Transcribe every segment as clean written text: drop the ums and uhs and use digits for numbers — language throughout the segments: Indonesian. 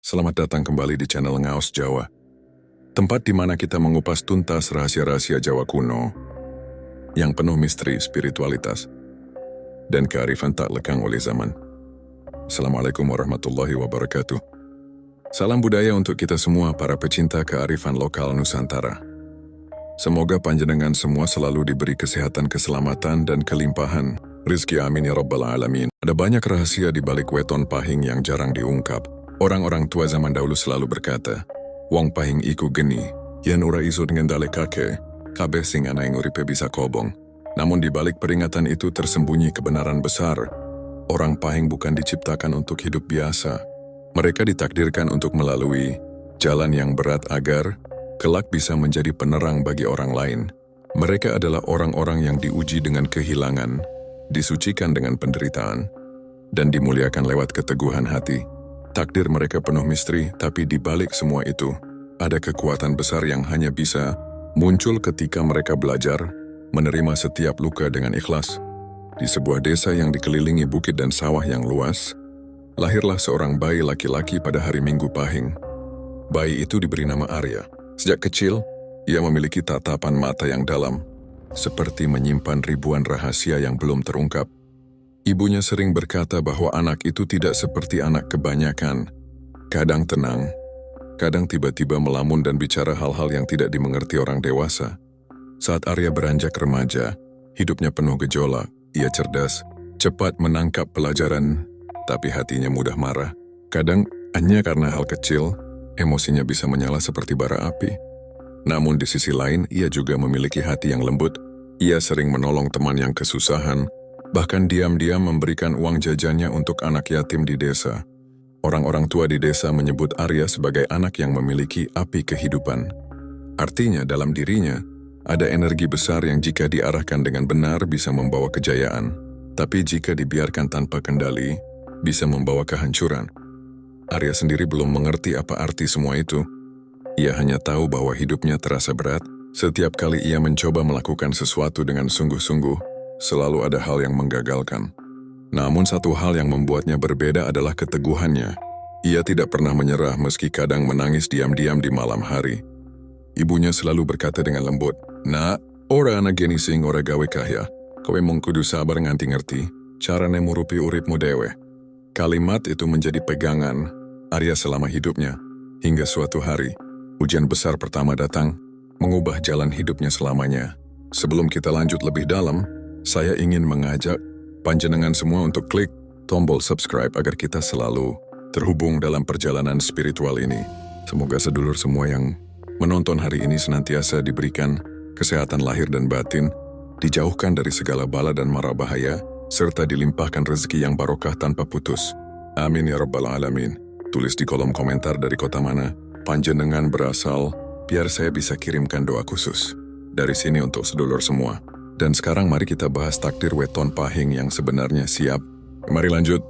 Selamat datang kembali di channel Ngaos Jawa, tempat di mana kita mengupas tuntas rahasia-rahasia Jawa kuno yang penuh misteri, spiritualitas, dan kearifan tak lekang oleh zaman. Assalamualaikum warahmatullahi wabarakatuh. Salam budaya untuk kita semua para pecinta kearifan lokal Nusantara. Semoga panjenengan semua selalu diberi kesehatan, keselamatan, dan kelimpahan rizki, amin ya rabbal alamin. Ada banyak rahasia di balik weton pahing yang jarang diungkap. Orang-orang tua zaman dahulu selalu berkata, "Wong pahing iku geni, yen ora iso ngendale kake, kabeh sing ana ing uripe bisa kobong." Namun di balik peringatan itu tersembunyi kebenaran besar. Orang pahing bukan diciptakan untuk hidup biasa. Mereka ditakdirkan untuk melalui jalan yang berat agar kelak bisa menjadi penerang bagi orang lain. Mereka adalah orang-orang yang diuji dengan kehilangan, disucikan dengan penderitaan, dan dimuliakan lewat keteguhan hati. Takdir mereka penuh misteri, tapi di balik semua itu, ada kekuatan besar yang hanya bisa muncul ketika mereka belajar menerima setiap luka dengan ikhlas. Di sebuah desa yang dikelilingi bukit dan sawah yang luas, lahirlah seorang bayi laki-laki pada hari Minggu Pahing. Bayi itu diberi nama Arya. Sejak kecil, ia memiliki tatapan mata yang dalam, seperti menyimpan ribuan rahasia yang belum terungkap. Ibunya sering berkata bahwa anak itu tidak seperti anak kebanyakan. Kadang tenang, kadang tiba-tiba melamun dan bicara hal-hal yang tidak dimengerti orang dewasa. Saat Arya beranjak remaja, hidupnya penuh gejolak. Ia cerdas, cepat menangkap pelajaran, tapi hatinya mudah marah. Kadang hanya karena hal kecil, emosinya bisa menyala seperti bara api. Namun di sisi lain, ia juga memiliki hati yang lembut. Ia sering menolong teman yang kesusahan, bahkan diam-diam memberikan uang jajannya untuk anak yatim di desa. Orang-orang tua di desa menyebut Arya sebagai anak yang memiliki api kehidupan. Artinya dalam dirinya, ada energi besar yang jika diarahkan dengan benar bisa membawa kejayaan, tapi jika dibiarkan tanpa kendali, bisa membawa kehancuran. Arya sendiri belum mengerti apa arti semua itu. Ia hanya tahu bahwa hidupnya terasa berat. Setiap kali ia mencoba melakukan sesuatu dengan sungguh-sungguh, selalu ada hal yang menggagalkan. Namun satu hal yang membuatnya berbeda adalah keteguhannya. Ia tidak pernah menyerah meski kadang menangis diam-diam di malam hari. Ibunya selalu berkata dengan lembut, "Nak, ora ana geni sing ora gawe kahya. Kowe mung kudu sabar nganti ngerti carane murupi uripmu dewe." Kalimat itu menjadi pegangan Arya selama hidupnya. Hingga suatu hari, ujian besar pertama datang, mengubah jalan hidupnya selamanya. Sebelum kita lanjut lebih dalam, saya ingin mengajak panjenengan semua untuk klik tombol subscribe agar kita selalu terhubung dalam perjalanan spiritual ini. Semoga sedulur semua yang menonton hari ini senantiasa diberikan kesehatan lahir dan batin, dijauhkan dari segala bala dan mara bahaya, serta dilimpahkan rezeki yang barokah tanpa putus. Amin ya rabbal alamin. Tulis di kolom komentar dari kota mana panjenengan berasal, biar saya bisa kirimkan doa khusus dari sini untuk sedulur semua. Dan sekarang mari kita bahas takdir weton pahing yang sebenarnya siap. Mari lanjut.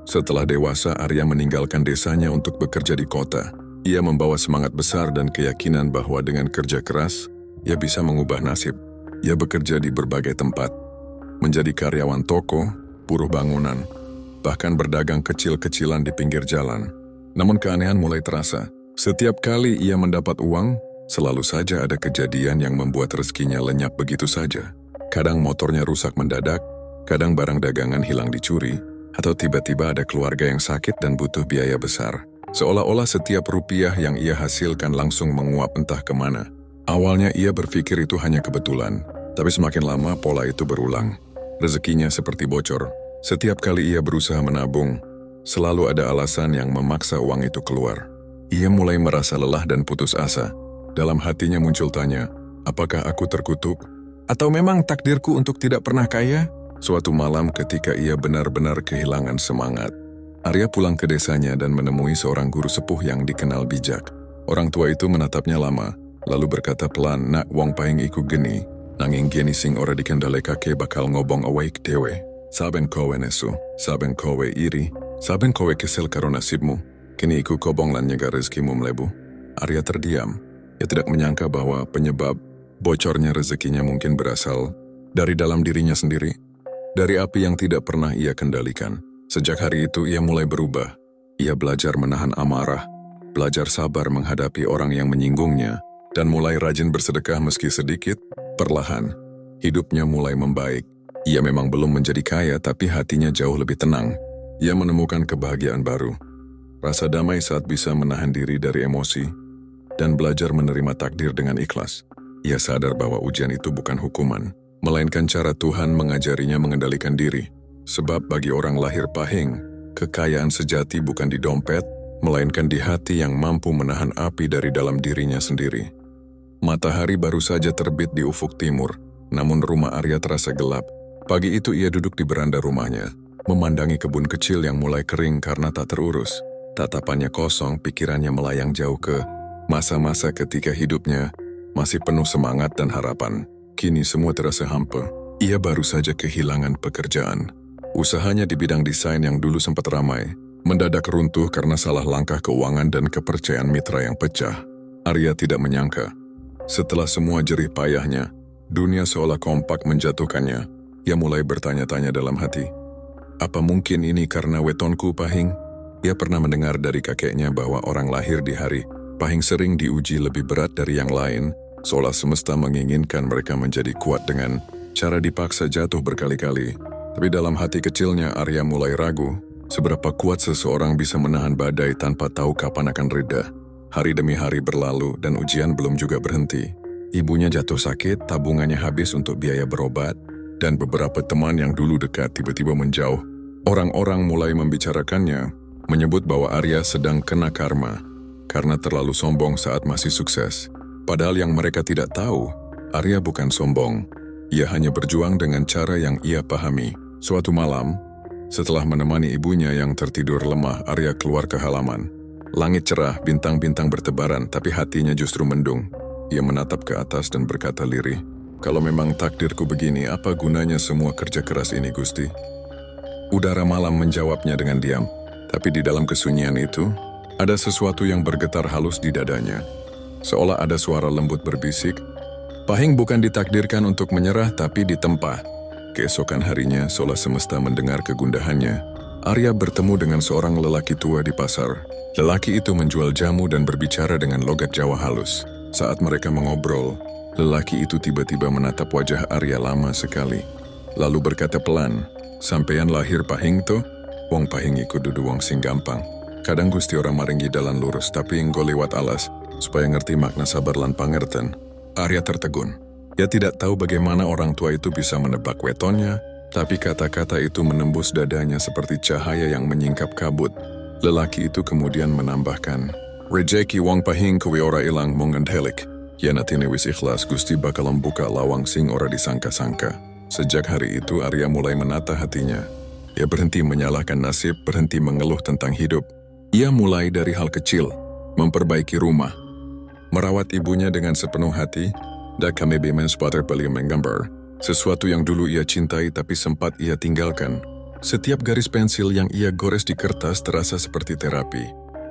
Setelah dewasa, Arya meninggalkan desanya untuk bekerja di kota. Ia membawa semangat besar dan keyakinan bahwa dengan kerja keras, ia bisa mengubah nasib. Ia bekerja di berbagai tempat, menjadi karyawan toko, buruh bangunan, bahkan berdagang kecil-kecilan di pinggir jalan. Namun keanehan mulai terasa. Setiap kali ia mendapat uang, selalu saja ada kejadian yang membuat rezekinya lenyap begitu saja. Kadang motornya rusak mendadak, kadang barang dagangan hilang dicuri, atau tiba-tiba ada keluarga yang sakit dan butuh biaya besar. Seolah-olah setiap rupiah yang ia hasilkan langsung menguap entah kemana. Awalnya ia berpikir itu hanya kebetulan, tapi semakin lama pola itu berulang. Rezekinya seperti bocor. Setiap kali ia berusaha menabung, selalu ada alasan yang memaksa uang itu keluar. Ia mulai merasa lelah dan putus asa. Dalam hatinya muncul tanya, apakah aku terkutuk? Atau memang takdirku untuk tidak pernah kaya? Suatu malam ketika ia benar-benar kehilangan semangat, Arya pulang ke desanya dan menemui seorang guru sepuh yang dikenal bijak. Orang tua itu menatapnya lama, lalu berkata pelan, "Nak, wong pahing iku geni, nanging geni sing ora dikendalekake bakal ngobong awake dewe. Saben kowe nesu, saben kowe iri, saben kowe kesel karo nasibmu, kini iku kobong lan nyegah rezekimu melebu." Arya terdiam. Ia tidak menyangka bahwa penyebab bocornya rezekinya mungkin berasal Dari dalam dirinya sendiri, dari api yang tidak pernah ia kendalikan. Sejak hari itu ia mulai berubah. Ia belajar menahan amarah, belajar sabar menghadapi orang yang menyinggungnya, dan mulai rajin bersedekah meski sedikit. Perlahan, hidupnya mulai membaik. Ia memang belum menjadi kaya, tapi hatinya jauh lebih tenang. Ia menemukan kebahagiaan baru. Rasa damai saat bisa menahan diri dari emosi, dan belajar menerima takdir dengan ikhlas. Ia sadar bahwa ujian itu bukan hukuman, melainkan cara Tuhan mengajarinya mengendalikan diri. Sebab bagi orang lahir pahing, kekayaan sejati bukan di dompet, melainkan di hati yang mampu menahan api dari dalam dirinya sendiri. Matahari baru saja terbit di ufuk timur, namun rumah Arya terasa gelap. Pagi itu ia duduk di beranda rumahnya, memandangi kebun kecil yang mulai kering karena tak terurus. Tatapannya kosong, pikirannya melayang jauh ke masa-masa ketika hidupnya masih penuh semangat dan harapan. Kini semua terasa hampa. Ia baru saja kehilangan pekerjaan. Usahanya di bidang desain yang dulu sempat ramai, mendadak runtuh karena salah langkah keuangan dan kepercayaan mitra yang pecah. Arya tidak menyangka, setelah semua jerih payahnya, dunia seolah kompak menjatuhkannya. Ia mulai bertanya-tanya dalam hati, apa mungkin ini karena wetonku pahing? Ia pernah mendengar dari kakeknya bahwa orang lahir di hari pahing sering diuji lebih berat dari yang lain, seolah semesta menginginkan mereka menjadi kuat dengan cara dipaksa jatuh berkali-kali. Tapi dalam hati kecilnya Arya mulai ragu, seberapa kuat seseorang bisa menahan badai tanpa tahu kapan akan reda. Hari demi hari berlalu dan ujian belum juga berhenti. Ibunya jatuh sakit, tabungannya habis untuk biaya berobat, dan beberapa teman yang dulu dekat tiba-tiba menjauh. Orang-orang mulai membicarakannya, menyebut bahwa Arya sedang kena karma karena terlalu sombong saat masih sukses. Padahal yang mereka tidak tahu, Arya bukan sombong. Ia hanya berjuang dengan cara yang ia pahami. Suatu malam, setelah menemani ibunya yang tertidur lemah, Arya keluar ke halaman. Langit cerah, bintang-bintang bertebaran, tapi hatinya justru mendung. Ia menatap ke atas dan berkata lirih, "Kalau memang takdirku begini, apa gunanya semua kerja keras ini, Gusti?" Udara malam menjawabnya dengan diam. Tapi di dalam kesunyian itu, ada sesuatu yang bergetar halus di dadanya. Seolah ada suara lembut berbisik, "Pahing bukan ditakdirkan untuk menyerah, tapi ditempa." Keesokan harinya, seolah semesta mendengar kegundahannya, Arya bertemu dengan seorang lelaki tua di pasar. Lelaki itu menjual jamu dan berbicara dengan logat Jawa halus. Saat mereka mengobrol, lelaki itu tiba-tiba menatap wajah Arya lama sekali. Lalu berkata pelan, "Sampeyan lahir pahing toh? Wong pahing iku dudu wong sing gampang. Kadang Gusti orang maringi dalan lurus, tapi engko liwat alas, supaya ngerti makna sabar lan pangerten." Arya tertegun. Ia tidak tahu bagaimana orang tua itu bisa menebak wetonnya, tapi kata-kata itu menembus dadanya seperti cahaya yang menyingkap kabut. Lelaki itu kemudian menambahkan, "Rejeki wong pahing kuwi ora ilang mung ngendhelik. Yen atine wis ikhlas, Gusti bakal membuka lawang sing ora disangka-sangka." Sejak hari itu Arya mulai menata hatinya. Ia berhenti menyalahkan nasib, berhenti mengeluh tentang hidup. Ia mulai dari hal kecil, memperbaiki rumah, merawat ibunya dengan sepenuh hati, dan kami spotter beliau menggambar. Sesuatu yang dulu ia cintai tapi sempat ia tinggalkan. Setiap garis pensil yang ia gores di kertas terasa seperti terapi,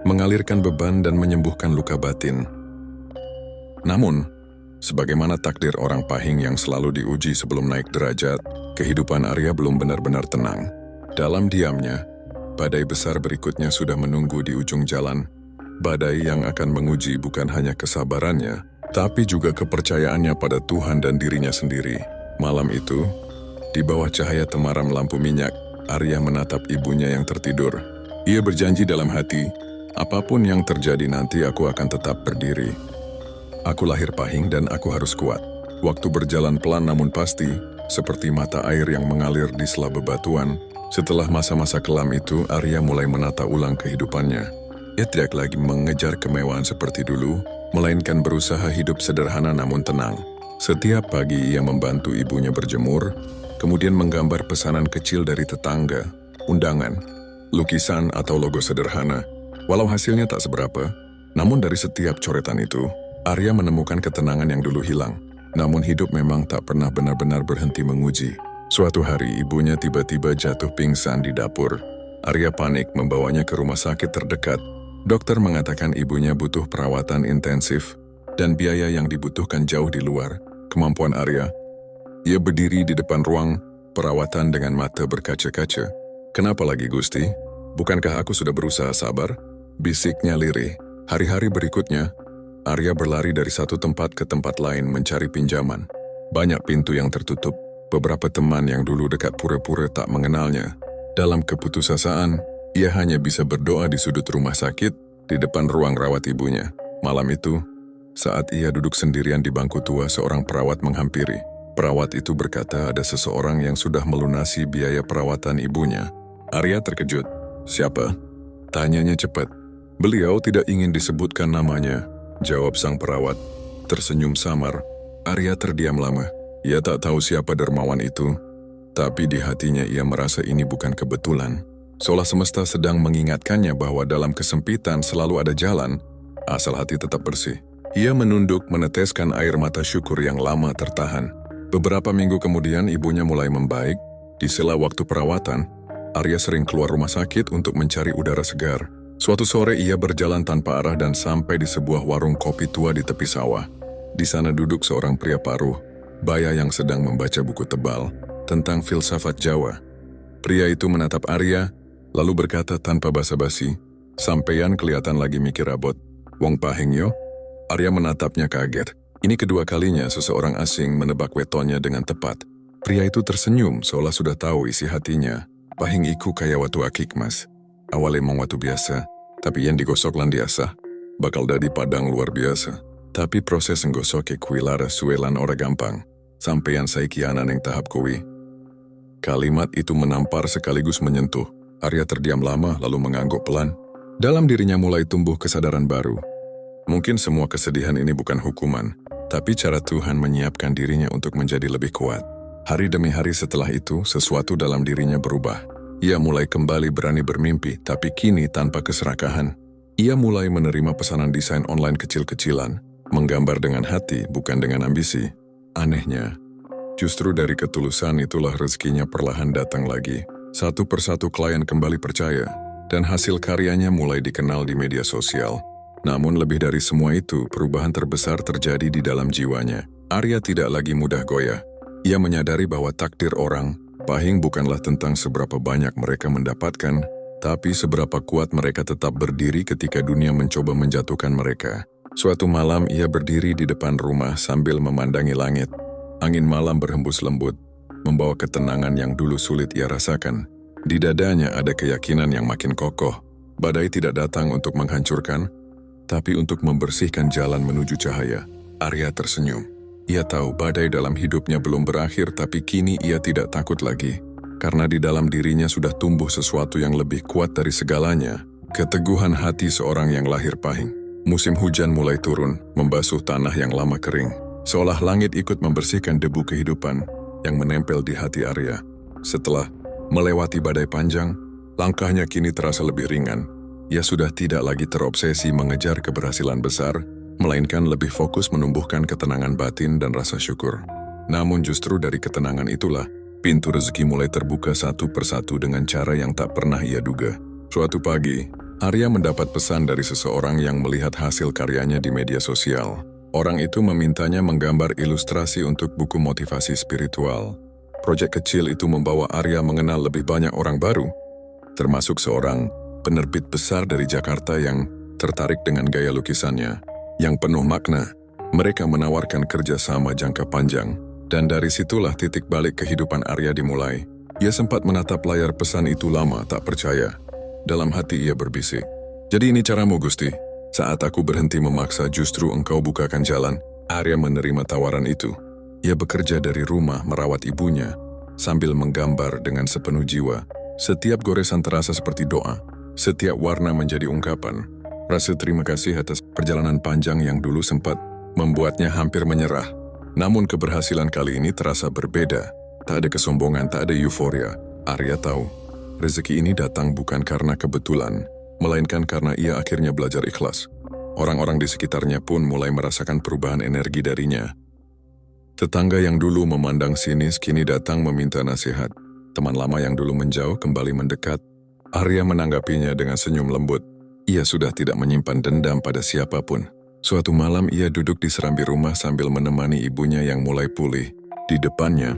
mengalirkan beban dan menyembuhkan luka batin. Namun, sebagaimana takdir orang pahing yang selalu diuji sebelum naik derajat, kehidupan Arya belum benar-benar tenang. Dalam diamnya, badai besar berikutnya sudah menunggu di ujung jalan. Badai yang akan menguji bukan hanya kesabarannya, tapi juga kepercayaannya pada Tuhan dan dirinya sendiri. Malam itu, di bawah cahaya temaram lampu minyak, Arya menatap ibunya yang tertidur. Ia berjanji dalam hati, apapun yang terjadi nanti aku akan tetap berdiri. Aku lahir pahing dan aku harus kuat. Waktu berjalan pelan namun pasti, seperti mata air yang mengalir di sela bebatuan. Setelah masa-masa kelam itu, Arya mulai menata ulang kehidupannya. Ia tidak lagi mengejar kemewahan seperti dulu, melainkan berusaha hidup sederhana namun tenang. Setiap pagi ia membantu ibunya berjemur, kemudian menggambar pesanan kecil dari tetangga, undangan, lukisan atau logo sederhana. Walau hasilnya tak seberapa, namun dari setiap coretan itu, Arya menemukan ketenangan yang dulu hilang. Namun hidup memang tak pernah benar-benar berhenti menguji. Suatu hari ibunya tiba-tiba jatuh pingsan di dapur. Arya panik membawanya ke rumah sakit terdekat. Dokter mengatakan ibunya butuh perawatan intensif dan biaya yang dibutuhkan jauh di luar kemampuan Arya. Ia berdiri di depan ruang perawatan dengan mata berkaca-kaca. "Kenapa lagi, Gusti? Bukankah aku sudah berusaha sabar?" bisiknya lirih. Hari-hari berikutnya, Arya berlari dari satu tempat ke tempat lain mencari pinjaman. Banyak pintu yang tertutup, beberapa teman yang dulu dekat pura-pura tak mengenalnya. Dalam keputusasaan, ia hanya bisa berdoa di sudut rumah sakit di depan ruang rawat ibunya. Malam itu, saat ia duduk sendirian di bangku tua, seorang perawat menghampiri. Perawat itu berkata ada seseorang yang sudah melunasi biaya perawatan ibunya. Arya terkejut. "Siapa?" tanyanya cepat. "Beliau tidak ingin disebutkan namanya," jawab sang perawat. Tersenyum samar, Arya terdiam lama. Ia tak tahu siapa dermawan itu, tapi di hatinya ia merasa ini bukan kebetulan. Seolah semesta sedang mengingatkannya bahwa dalam kesempitan selalu ada jalan, asal hati tetap bersih. Ia menunduk meneteskan air mata syukur yang lama tertahan. Beberapa minggu kemudian ibunya mulai membaik. Di sela waktu perawatan, Arya sering keluar rumah sakit untuk mencari udara segar. Suatu sore ia berjalan tanpa arah dan sampai di sebuah warung kopi tua di tepi sawah. Di sana duduk seorang pria paruh, baya yang sedang membaca buku tebal tentang filsafat Jawa. Pria itu menatap Arya, lalu berkata tanpa basa-basi, "Sampeyan kelihatan lagi mikir abot. Wong pahing yo?" Arya menatapnya kaget. Ini kedua kalinya seseorang asing menebak wetonnya dengan tepat. Pria itu tersenyum seolah sudah tahu isi hatinya. "Pahing iku kaya watu akik, Mas. Awal emang watu biasa, tapi yang digosok lan diasah. Bakal dadi padang luar biasa. Tapi proses nggosoke kuwi laras suwe lan ora gampang. Sampeyan saiki ana ning tahap kuwi." Kalimat itu menampar sekaligus menyentuh. Arya terdiam lama lalu mengangguk pelan. Dalam dirinya mulai tumbuh kesadaran baru. Mungkin semua kesedihan ini bukan hukuman, tapi cara Tuhan menyiapkan dirinya untuk menjadi lebih kuat. Hari demi hari setelah itu, sesuatu dalam dirinya berubah. Ia mulai kembali berani bermimpi, tapi kini tanpa keserakahan. Ia mulai menerima pesanan desain online kecil-kecilan, menggambar dengan hati, bukan dengan ambisi. Anehnya, justru dari ketulusan itulah rezekinya perlahan datang lagi. Satu persatu klien kembali percaya, dan hasil karyanya mulai dikenal di media sosial. Namun lebih dari semua itu, perubahan terbesar terjadi di dalam jiwanya. Arya tidak lagi mudah goyah. Ia menyadari bahwa takdir orang, pahing bukanlah tentang seberapa banyak mereka mendapatkan, tapi seberapa kuat mereka tetap berdiri ketika dunia mencoba menjatuhkan mereka. Suatu malam ia berdiri di depan rumah sambil memandangi langit. Angin malam berhembus lembut, membawa ketenangan yang dulu sulit ia rasakan. Di dadanya ada keyakinan yang makin kokoh. Badai tidak datang untuk menghancurkan, tapi untuk membersihkan jalan menuju cahaya. Arya tersenyum. Ia tahu badai dalam hidupnya belum berakhir, tapi kini ia tidak takut lagi. Karena di dalam dirinya sudah tumbuh sesuatu yang lebih kuat dari segalanya. Keteguhan hati seorang yang lahir pahing. Musim hujan mulai turun, membasuh tanah yang lama kering. Seolah langit ikut membersihkan debu kehidupan yang menempel di hati Arya. Setelah melewati badai panjang, langkahnya kini terasa lebih ringan. Ia sudah tidak lagi terobsesi mengejar keberhasilan besar, melainkan lebih fokus menumbuhkan ketenangan batin dan rasa syukur. Namun justru dari ketenangan itulah, pintu rezeki mulai terbuka satu persatu dengan cara yang tak pernah ia duga. Suatu pagi, Arya mendapat pesan dari seseorang yang melihat hasil karyanya di media sosial. Orang itu memintanya menggambar ilustrasi untuk buku motivasi spiritual. Proyek kecil itu membawa Arya mengenal lebih banyak orang baru, termasuk seorang penerbit besar dari Jakarta yang tertarik dengan gaya lukisannya. Yang penuh makna, mereka menawarkan kerjasama jangka panjang. Dan dari situlah titik balik kehidupan Arya dimulai. Ia sempat menatap layar pesan itu lama tak percaya. Dalam hati ia berbisik, "Jadi ini caramu, Gusti? Saat aku berhenti memaksa justru engkau bukakan jalan." Arya menerima tawaran itu. Ia bekerja dari rumah merawat ibunya, sambil menggambar dengan sepenuh jiwa. Setiap goresan terasa seperti doa. Setiap warna menjadi ungkapan. Rasa terima kasih atas perjalanan panjang yang dulu sempat membuatnya hampir menyerah. Namun keberhasilan kali ini terasa berbeda. Tak ada kesombongan, tak ada euforia. Arya tahu, rezeki ini datang bukan karena kebetulan, melainkan karena ia akhirnya belajar ikhlas. Orang-orang di sekitarnya pun mulai merasakan perubahan energi darinya. Tetangga yang dulu memandang sinis kini datang meminta nasihat. Teman lama yang dulu menjauh kembali mendekat. Arya menanggapinya dengan senyum lembut. Ia sudah tidak menyimpan dendam pada siapapun. Suatu malam ia duduk di serambi rumah sambil menemani ibunya yang mulai pulih. Di depannya,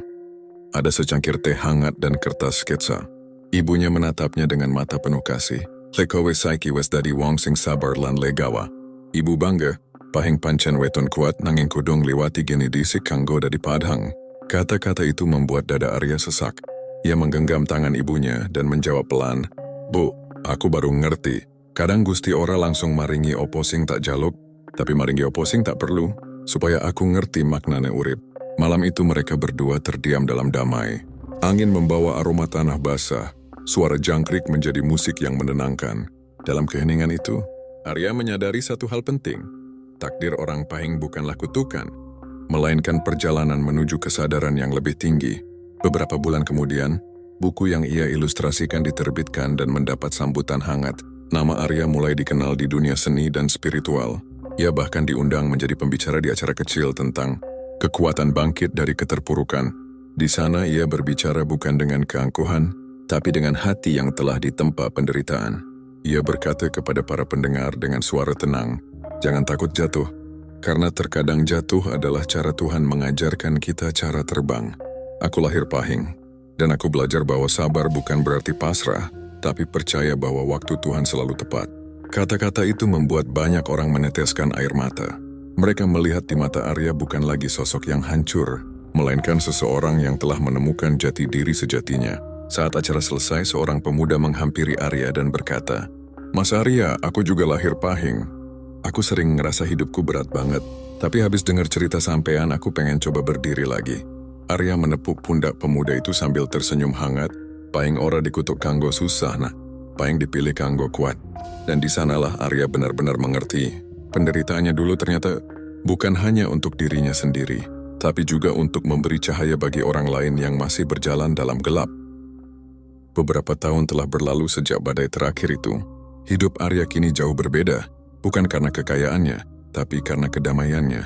ada secangkir teh hangat dan kertas sketsa. Ibunya menatapnya dengan mata penuh kasih. Lekowe saiki wes dadi wong sing sabar lan legawa. Ibu bangga, pahing pancen weton kuat nanging kudung liwati geni disik kanggo dadi padhang. Kata-kata itu membuat dada Arya sesak. Ia menggenggam tangan ibunya dan menjawab pelan, "Bu, aku baru ngerti. Kadang Gusti Ora langsung maringi opo sing tak jaluk, tapi maringi opo sing tak perlu, supaya aku ngerti maknane urip." Malam itu mereka berdua terdiam dalam damai. Angin membawa aroma tanah basah. Suara jangkrik menjadi musik yang menenangkan. Dalam keheningan itu, Arya menyadari satu hal penting. Takdir orang Pahing bukanlah kutukan, melainkan perjalanan menuju kesadaran yang lebih tinggi. Beberapa bulan kemudian, buku yang ia ilustrasikan diterbitkan dan mendapat sambutan hangat. Nama Arya mulai dikenal di dunia seni dan spiritual. Ia bahkan diundang menjadi pembicara di acara kecil tentang kekuatan bangkit dari keterpurukan. Di sana ia berbicara bukan dengan keangkuhan, tapi dengan hati yang telah ditempa penderitaan. Ia berkata kepada para pendengar dengan suara tenang, "Jangan takut jatuh, karena terkadang jatuh adalah cara Tuhan mengajarkan kita cara terbang." Aku lahir Pahing, dan aku belajar bahwa sabar bukan berarti pasrah, tapi percaya bahwa waktu Tuhan selalu tepat. Kata-kata itu membuat banyak orang meneteskan air mata. Mereka melihat di mata Arya bukan lagi sosok yang hancur, melainkan seseorang yang telah menemukan jati diri sejatinya. Saat acara selesai, seorang pemuda menghampiri Arya dan berkata, "Mas Arya, aku juga lahir Pahing. Aku sering ngerasa hidupku berat banget, tapi habis dengar cerita sampean aku pengen coba berdiri lagi." Arya menepuk pundak pemuda itu sambil tersenyum hangat. Pahing ora dikutuk kanggo susah, nah. Pahing dipilih kanggo kuat. Dan di sanalah Arya benar-benar mengerti. Penderitaannya dulu ternyata bukan hanya untuk dirinya sendiri, tapi juga untuk memberi cahaya bagi orang lain yang masih berjalan dalam gelap. Beberapa tahun telah berlalu sejak badai terakhir itu. Hidup Arya kini jauh berbeda, bukan karena kekayaannya, tapi karena kedamaiannya.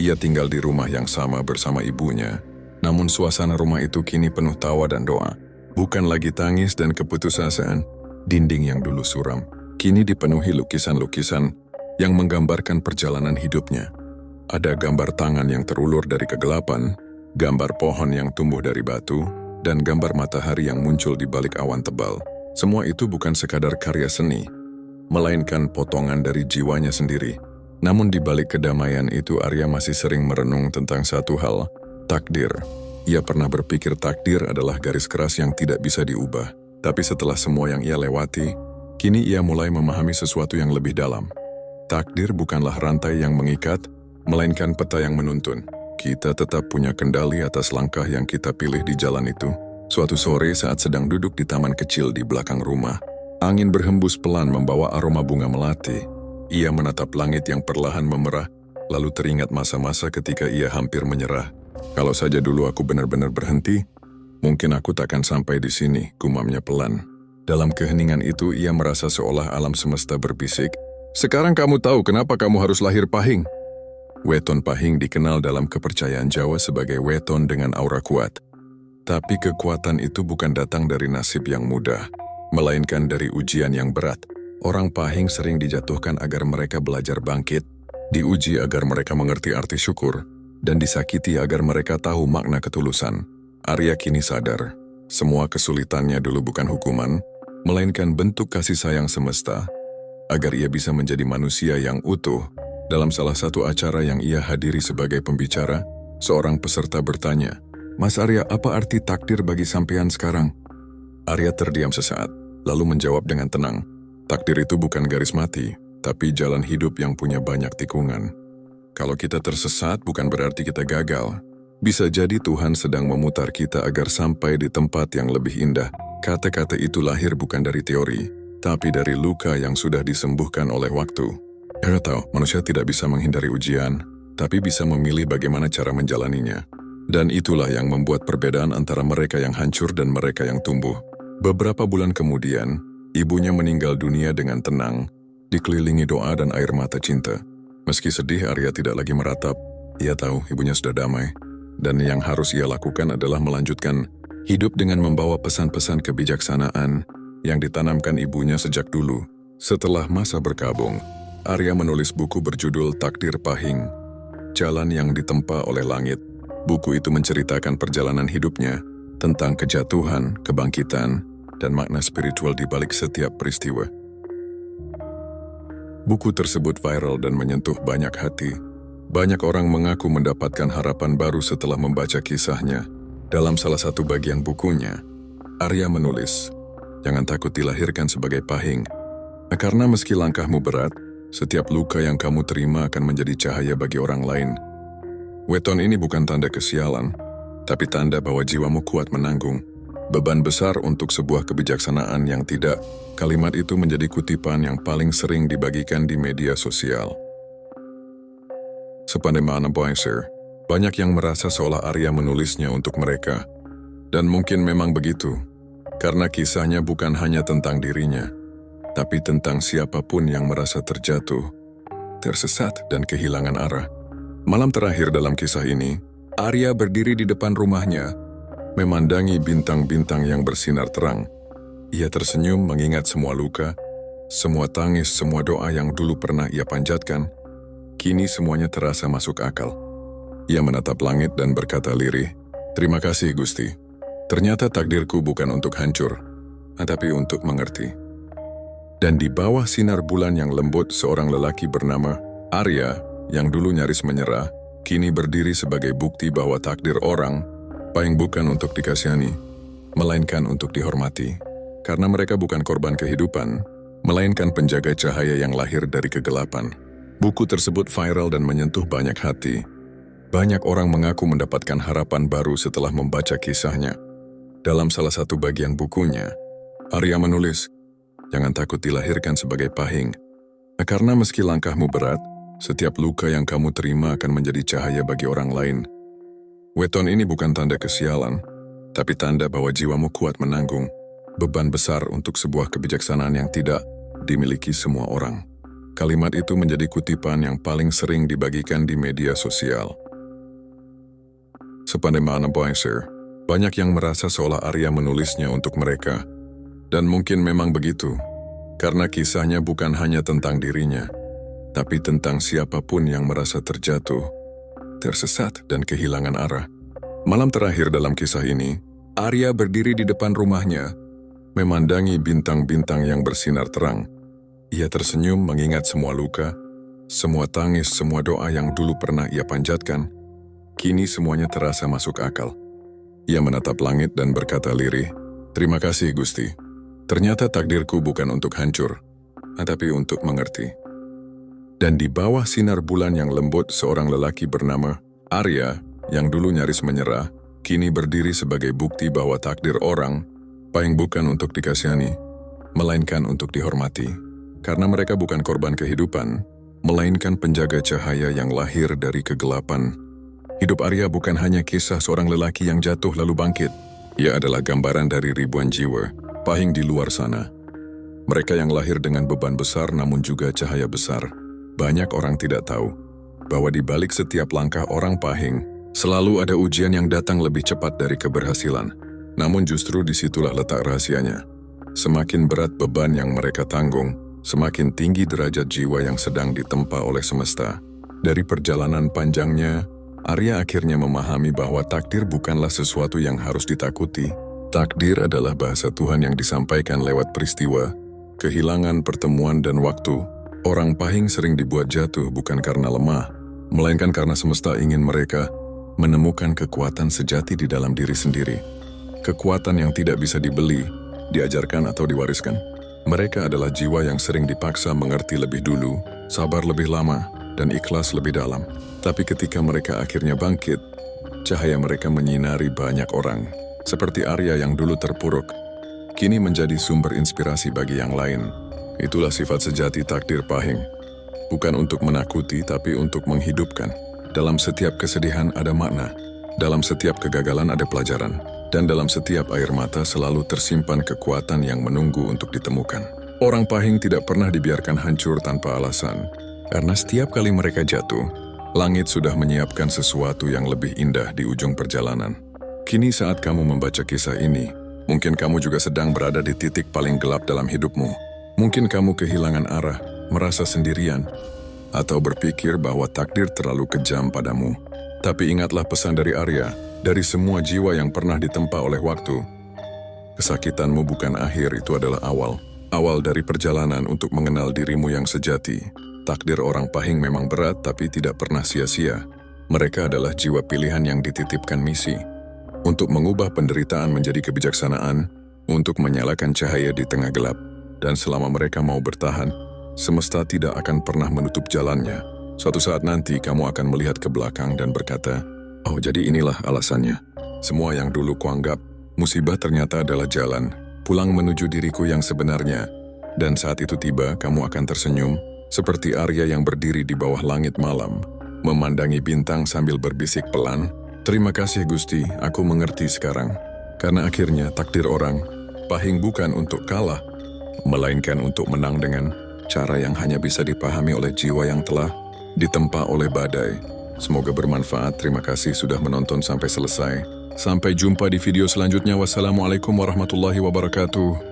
Ia tinggal di rumah yang sama bersama ibunya, namun suasana rumah itu kini penuh tawa dan doa. Bukan lagi tangis dan keputusasaan. Dinding yang dulu suram, kini dipenuhi lukisan-lukisan yang menggambarkan perjalanan hidupnya. Ada gambar tangan yang terulur dari kegelapan, gambar pohon yang tumbuh dari batu, dan gambar matahari yang muncul di balik awan tebal. Semua itu bukan sekadar karya seni, melainkan potongan dari jiwanya sendiri. Namun di balik kedamaian itu Arya masih sering merenung tentang satu hal, takdir. Ia pernah berpikir takdir adalah garis keras yang tidak bisa diubah. Tapi setelah semua yang ia lewati, kini ia mulai memahami sesuatu yang lebih dalam. Takdir bukanlah rantai yang mengikat, melainkan peta yang menuntun. Kita tetap punya kendali atas langkah yang kita pilih di jalan itu. Suatu sore saat sedang duduk di taman kecil di belakang rumah, angin berhembus pelan membawa aroma bunga melati. Ia menatap langit yang perlahan memerah, lalu teringat masa-masa ketika ia hampir menyerah. "Kalau saja dulu aku benar-benar berhenti, mungkin aku takkan sampai di sini," gumamnya pelan. Dalam keheningan itu ia merasa seolah alam semesta berbisik, "Sekarang kamu tahu kenapa kamu harus lahir Pahing." Weton Pahing dikenal dalam kepercayaan Jawa sebagai weton dengan aura kuat. Tapi kekuatan itu bukan datang dari nasib yang mudah, melainkan dari ujian yang berat. Orang Pahing sering dijatuhkan agar mereka belajar bangkit, diuji agar mereka mengerti arti syukur, dan disakiti agar mereka tahu makna ketulusan. Arya kini sadar, semua kesulitannya dulu bukan hukuman, melainkan bentuk kasih sayang semesta, agar ia bisa menjadi manusia yang utuh. Dalam salah satu acara yang ia hadiri sebagai pembicara, seorang peserta bertanya, "Mas Arya, apa arti takdir bagi sampean sekarang?" Arya terdiam sesaat, lalu menjawab dengan tenang, "Takdir itu bukan garis mati, tapi jalan hidup yang punya banyak tikungan. Kalau kita tersesat bukan berarti kita gagal. Bisa jadi Tuhan sedang memutar kita agar sampai di tempat yang lebih indah." Kata-kata itu lahir bukan dari teori, tapi dari luka yang sudah disembuhkan oleh waktu. Arya tahu, manusia tidak bisa menghindari ujian, tapi bisa memilih bagaimana cara menjalaninya. Dan itulah yang membuat perbedaan antara mereka yang hancur dan mereka yang tumbuh. Beberapa bulan kemudian, ibunya meninggal dunia dengan tenang, dikelilingi doa dan air mata cinta. Meski sedih, Arya tidak lagi meratap. Ia tahu ibunya sudah damai, dan yang harus ia lakukan adalah melanjutkan hidup dengan membawa pesan-pesan kebijaksanaan yang ditanamkan ibunya sejak dulu. Setelah masa berkabung, Arya menulis buku berjudul Takdir Pahing, Jalan yang Ditempa oleh Langit. Buku itu menceritakan perjalanan hidupnya tentang kejatuhan, kebangkitan, dan makna spiritual di balik setiap peristiwa. Buku tersebut viral dan menyentuh banyak hati. Banyak orang mengaku mendapatkan harapan baru setelah membaca kisahnya. Dalam salah satu bagian bukunya, Arya menulis, "Jangan takut dilahirkan sebagai pahing, karena meski langkahmu berat, setiap luka yang kamu terima akan menjadi cahaya bagi orang lain." Weton ini bukan tanda kesialan, tapi tanda bahwa jiwamu kuat menanggung beban besar untuk sebuah kebijaksanaan yang tidak. Kalimat itu menjadi kutipan yang paling sering dibagikan di media sosial. Sepandai mana Boyser, banyak yang merasa seolah Arya menulisnya untuk mereka. Dan mungkin memang begitu, karena kisahnya bukan hanya tentang dirinya, tapi tentang siapapun yang merasa terjatuh, tersesat, dan kehilangan arah. Malam terakhir dalam kisah ini, Arya berdiri di depan rumahnya, memandangi bintang-bintang yang bersinar terang. Ia tersenyum mengingat semua luka, semua tangis, semua doa yang dulu pernah ia panjatkan. Kini semuanya terasa masuk akal. Ia menatap langit dan berkata lirih, "Terima kasih Gusti. Ternyata takdirku bukan untuk hancur, tapi untuk mengerti." Dan di bawah sinar bulan yang lembut, seorang lelaki bernama Arya, yang dulu nyaris menyerah, kini berdiri sebagai bukti bahwa takdir orang pahing bukan untuk dikasihani, melainkan untuk dihormati. Karena mereka bukan korban kehidupan, melainkan penjaga cahaya yang lahir dari kegelapan. Buku tersebut viral dan menyentuh banyak hati. Banyak orang mengaku mendapatkan harapan baru setelah membaca kisahnya. Dalam salah satu bagian bukunya, Arya menulis, "Jangan takut dilahirkan sebagai pahing, karena meski langkahmu berat, setiap luka yang kamu terima akan menjadi cahaya bagi orang lain." Weton ini bukan tanda kesialan, tapi tanda bahwa jiwamu kuat menanggung beban besar untuk sebuah kebijaksanaan yang tidak dimiliki semua orang. Kalimat itu menjadi kutipan yang paling sering dibagikan di media sosial. Sepandai mana Boyser, banyak yang merasa seolah Arya menulisnya untuk mereka. Dan mungkin memang begitu, karena kisahnya bukan hanya tentang dirinya, tapi tentang siapapun yang merasa terjatuh, tersesat, dan kehilangan arah. Malam terakhir dalam kisah ini, Arya berdiri di depan rumahnya, memandangi bintang-bintang yang bersinar terang. Ia tersenyum mengingat semua luka, semua tangis, semua doa yang dulu pernah ia panjatkan. Kini semuanya terasa masuk akal. Ia menatap langit dan berkata lirih, "Terima kasih Gusti. Ternyata takdirku bukan untuk hancur, tapi untuk mengerti." Dan di bawah sinar bulan yang lembut, seorang lelaki bernama Arya, yang dulu nyaris menyerah, kini berdiri sebagai bukti bahwa takdir orang pahing bukan untuk dikasihani, melainkan untuk dihormati. Karena mereka bukan korban kehidupan, melainkan penjaga cahaya yang lahir dari kegelapan. Hidup Arya bukan hanya kisah seorang lelaki yang jatuh lalu bangkit. Ia adalah gambaran dari ribuan jiwa pahing di luar sana. Mereka yang lahir dengan beban besar namun juga cahaya besar. Banyak orang tidak tahu bahwa di balik setiap langkah orang pahing, selalu ada ujian yang datang lebih cepat dari keberhasilan. Namun justru disitulah letak rahasianya. Semakin berat beban yang mereka tanggung, semakin tinggi derajat jiwa yang sedang ditempa oleh semesta. Dari perjalanan panjangnya, Arya akhirnya memahami bahwa takdir bukanlah sesuatu yang harus ditakuti. Takdir adalah bahasa Tuhan yang disampaikan lewat peristiwa, kehilangan, pertemuan, dan waktu. Orang pahing sering dibuat jatuh bukan karena lemah, melainkan karena semesta ingin mereka menemukan kekuatan sejati di dalam diri sendiri. Kekuatan yang tidak bisa dibeli, diajarkan, atau diwariskan. Mereka adalah jiwa yang sering dipaksa mengerti lebih dulu, sabar lebih lama, dan ikhlas lebih dalam. Tapi ketika mereka akhirnya bangkit, cahaya mereka menyinari banyak orang. Seperti Arya yang dulu terpuruk, kini menjadi sumber inspirasi bagi yang lain. Itulah sifat sejati takdir pahing. Bukan untuk menakuti, tapi untuk menghidupkan. Dalam setiap kesedihan ada makna, dalam setiap kegagalan ada pelajaran, dan dalam setiap air mata selalu tersimpan kekuatan yang menunggu untuk ditemukan. Orang pahing tidak pernah dibiarkan hancur tanpa alasan, karena setiap kali mereka jatuh, langit sudah menyiapkan sesuatu yang lebih indah di ujung perjalanan. Kini saat kamu membaca kisah ini, mungkin kamu juga sedang berada di titik paling gelap dalam hidupmu. Mungkin kamu kehilangan arah, merasa sendirian, atau berpikir bahwa takdir terlalu kejam padamu. Tapi ingatlah pesan dari Arya, dari semua jiwa yang pernah ditempa oleh waktu. Kesakitanmu bukan akhir, itu adalah awal. Awal dari perjalanan untuk mengenal dirimu yang sejati. Takdir orang Pahing memang berat, tapi tidak pernah sia-sia. Mereka adalah jiwa pilihan yang dititipkan misi. Untuk mengubah penderitaan menjadi kebijaksanaan, untuk menyalakan cahaya di tengah gelap. Dan selama mereka mau bertahan, semesta tidak akan pernah menutup jalannya. Suatu saat nanti kamu akan melihat ke belakang dan berkata, "Oh, jadi inilah alasannya. Semua yang dulu kuanggap musibah ternyata adalah jalan pulang menuju diriku yang sebenarnya." Dan saat itu tiba, kamu akan tersenyum, seperti Arya yang berdiri di bawah langit malam, memandangi bintang sambil berbisik pelan, "Terima kasih Gusti, aku mengerti sekarang." Karena akhirnya takdir orang Pahing bukan untuk kalah, melainkan untuk menang dengan cara yang hanya bisa dipahami oleh jiwa yang telah ditempa oleh badai. Semoga bermanfaat. Terima kasih sudah menonton sampai selesai. Sampai jumpa di video selanjutnya. Wassalamualaikum warahmatullahi wabarakatuh.